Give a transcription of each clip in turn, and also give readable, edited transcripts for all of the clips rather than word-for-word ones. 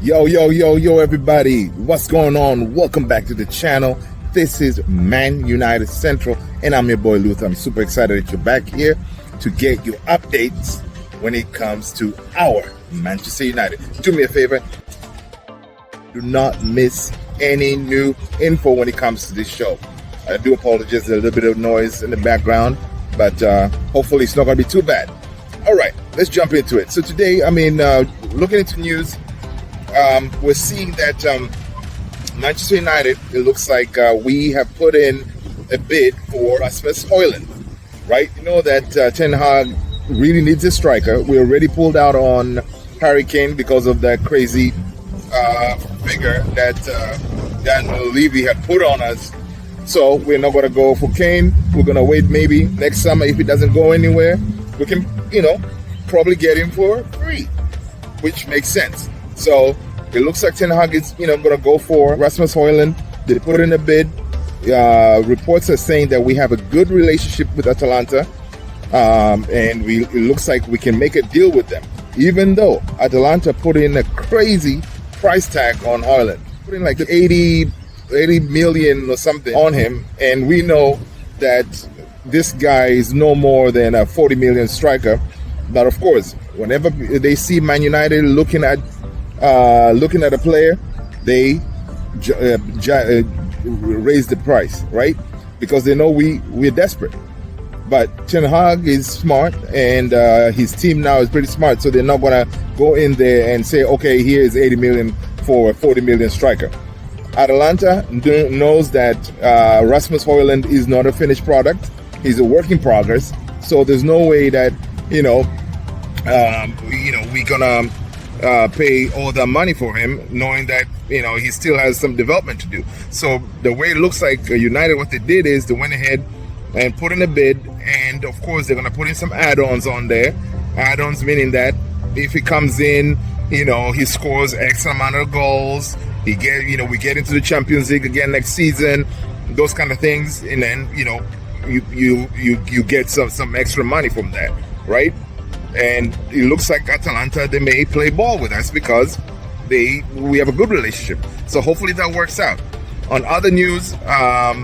Yo, everybody. What's going on? Welcome back to the channel. This is Man United Central, and I'm your boy Luther. I'm super excited that you're back here to get your updates when it comes to our Manchester United. Do me a favor. Do not miss any new info when it comes to this show. I do apologize, a little bit of noise in the background, but hopefully it's not going to be too bad. All right, let's jump into it. So today, looking into news, we're seeing that Manchester United, it looks like we have put in a bid for Rasmus Højlund, right? You know that Ten Hag really needs a striker. We already pulled out on Harry Kane because of that crazy figure that Dan Levy had put on us. So we're not going to go for Kane. We're going to wait maybe next summer. If it doesn't go anywhere, we can, probably get him for free, which makes sense. So it looks like Ten Hag is, going to go for Rasmus Højlund. They put in a bid. Reports are saying that we have a good relationship with Atalanta, and it looks like we can make a deal with them. Even though Atalanta put in a crazy price tag on Højlund, put in like 80 million or something on him, and we know that this guy is no more than a 40 million striker. But of course, whenever they see Man United looking at a player, they raise the price, right? Because they know we're desperate. But Ten Hag is smart, and his team now is pretty smart, so they're not going to go in there and say, okay, here is 80 million for a 40 million striker. Atalanta knows that Rasmus Højlund is not a finished product. He's a work in progress. So there's no way that, we're going to pay all the money for him, knowing that, he still has some development to do. So the way it looks like United, what they did is they went ahead and put in a bid, and of course they're going to put in some add-ons on there. Add-ons meaning that if he comes in, he scores X amount of goals, we get into the Champions League again next season, those kind of things, and then you get some extra money from that, right? And it looks like Atalanta, they may play ball with us because we have a good relationship. So hopefully that works out. On other news, I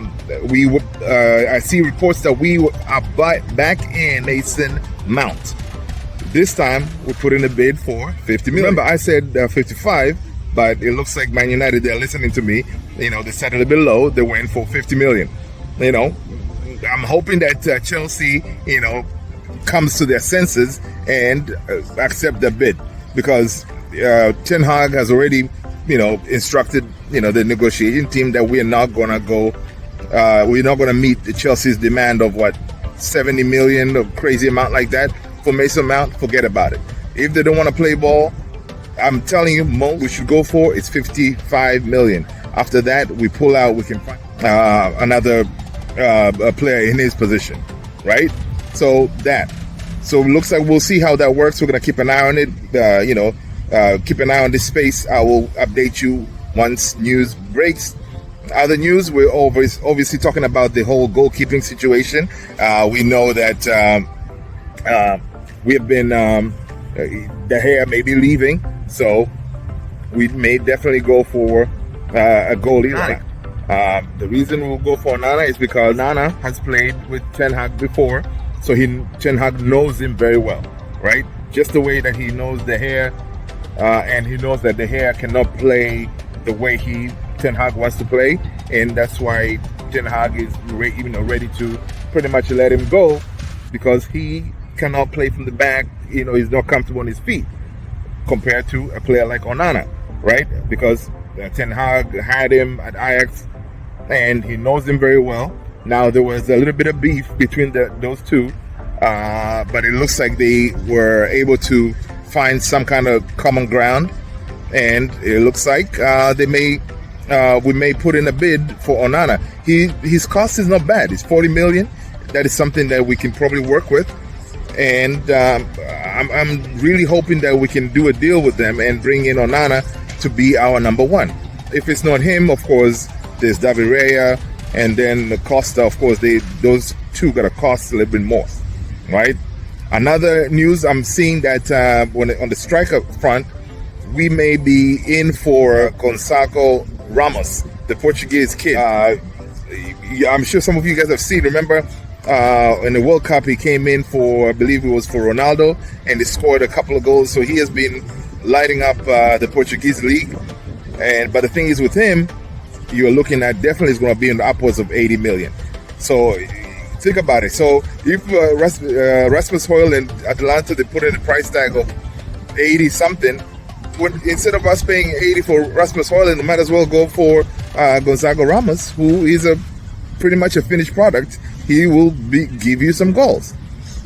see reports that we are back in Mason Mount. This time we put in a bid for 50 million. Remember, I said 55, but it looks like Man United, they're listening to me. They set it a bit low. They went for 50 million. I'm hoping that Chelsea, comes to their senses and accept the bid, because Ten Hag has already, instructed, the negotiating team that we're not going to meet the Chelsea's demand of 70 million, a crazy amount like that for Mason Mount. Forget about it. If they don't want to play ball, I'm telling you, most we should go for is 55 million. After that, we pull out, we can find another player in his position, right? So it looks like we'll see how that works. We're going to keep an eye on it, keep an eye on this space. I will update you once news breaks. Other news, we're obviously talking about the whole goalkeeping situation. We know that we have been, De Gea may be leaving, so we may definitely go for a goalie. The reason we'll go for Nana is because Nana has played with Ten Hag before, so Ten Hag knows him very well, right? Just the way that he knows De Gea, and he knows that De Gea cannot play the way Ten Hag wants to play, and that's why Ten Hag is ready to pretty much let him go, because he cannot play from the back. He's not comfortable on his feet compared to a player like Onana, right? Because Ten Hag had him at Ajax, and he knows him very well. Now, there was a little bit of beef between those two, but it looks like they were able to find some kind of common ground, and it looks like we may put in a bid for Onana. His cost is not bad. It's 40 million. That is something that we can probably work with, and I'm really hoping that we can do a deal with them and bring in Onana to be our number one. If it's not him, of course, there's David Raya, and then Costa. Of course, those two gotta cost a little bit more, right? Another news, I'm seeing that on the striker front, we may be in for Gonçalo Ramos, the Portuguese kid. I'm sure some of you guys have seen. Remember, in the World Cup, he came in for, I believe it was for Ronaldo, and he scored a couple of goals. So he has been lighting up the Portuguese league. But the thing is, with him, you're looking at definitely is going to be in the upwards of 80 million. So think about it. So if Rasmus Højlund and Atalanta, they put in a price tag of 80 something, instead of us paying 80 for Rasmus Højlund, we might as well go for Gonçalo Ramos, who is pretty much a finished product. He will give you some goals,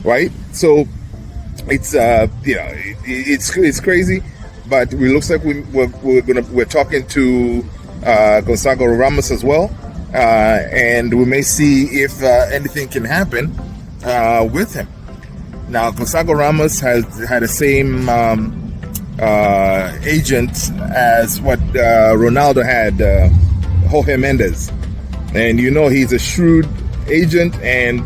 right? So it's it's crazy, but it looks like we're talking to Gonçalo Ramos as well, and we may see if anything can happen with him. Now, Gonçalo Ramos has had the same agent as what Ronaldo had, Jorge Mendes, and he's a shrewd agent, and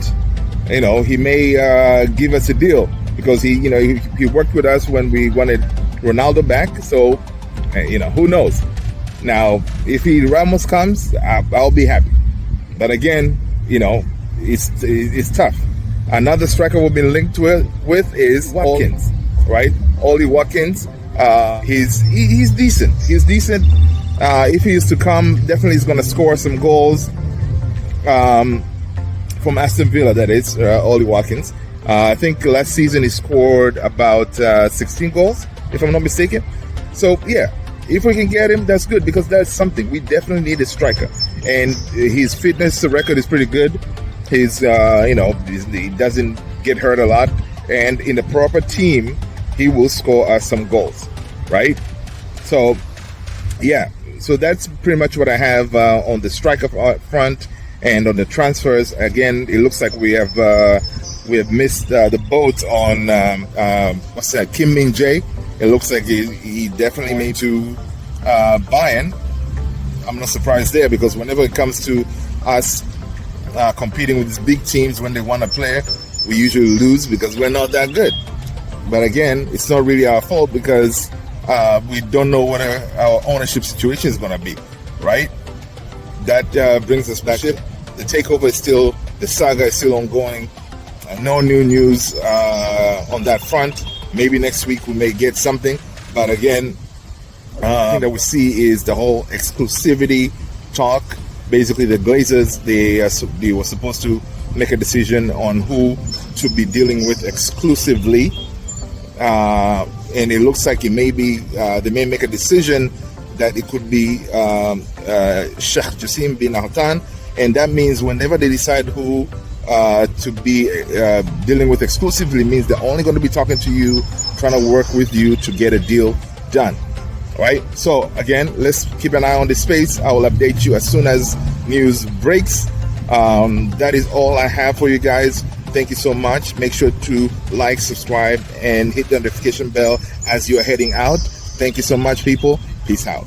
he may give us a deal because he worked with us when we wanted Ronaldo back. So who knows? Now, if Ramos comes, I'll be happy. But again, it's tough. Another striker we've been linked with is Watkins, right? Ollie Watkins. He's decent. He's decent. If he is to come, definitely he's going to score some goals. From Aston Villa, that is, Ollie Watkins. I think last season he scored about 16 goals, if I'm not mistaken. So, yeah, if we can get him, that's good, because that's something. We definitely need a striker. And his fitness record is pretty good. His, he doesn't get hurt a lot. And in the proper team, he will score us some goals, right? So, yeah. So that's pretty much what I have on the striker front. And on the transfers, again, it looks like we have missed the boat on Kim Min-jae. It looks like he definitely made to Bayern. I'm not surprised there, because whenever it comes to us competing with these big teams, when they want a player, we usually lose because we're not that good. But again, it's not really our fault, because we don't know what our ownership situation is going to be, right? That brings us back. The takeover is still, the saga is still ongoing. No new news on that front. Maybe next week we may get something. But again, the thing that we see is the whole exclusivity talk. Basically, the Glazers, they were supposed to make a decision on who to be dealing with exclusively. And it looks like it may be, they may make a decision that it could be Sheikh Jassim bin Al-Thani, and that means whenever they decide who to be dealing with exclusively, means they're only going to be talking to you, trying to work with you to get a deal done, right? So again, let's keep an eye on this space. I will update you as soon as news breaks. That is all I have for you guys. Thank you so much. Make sure to like, subscribe, and hit the notification bell as you are heading out. Thank you so much, people. Peace out.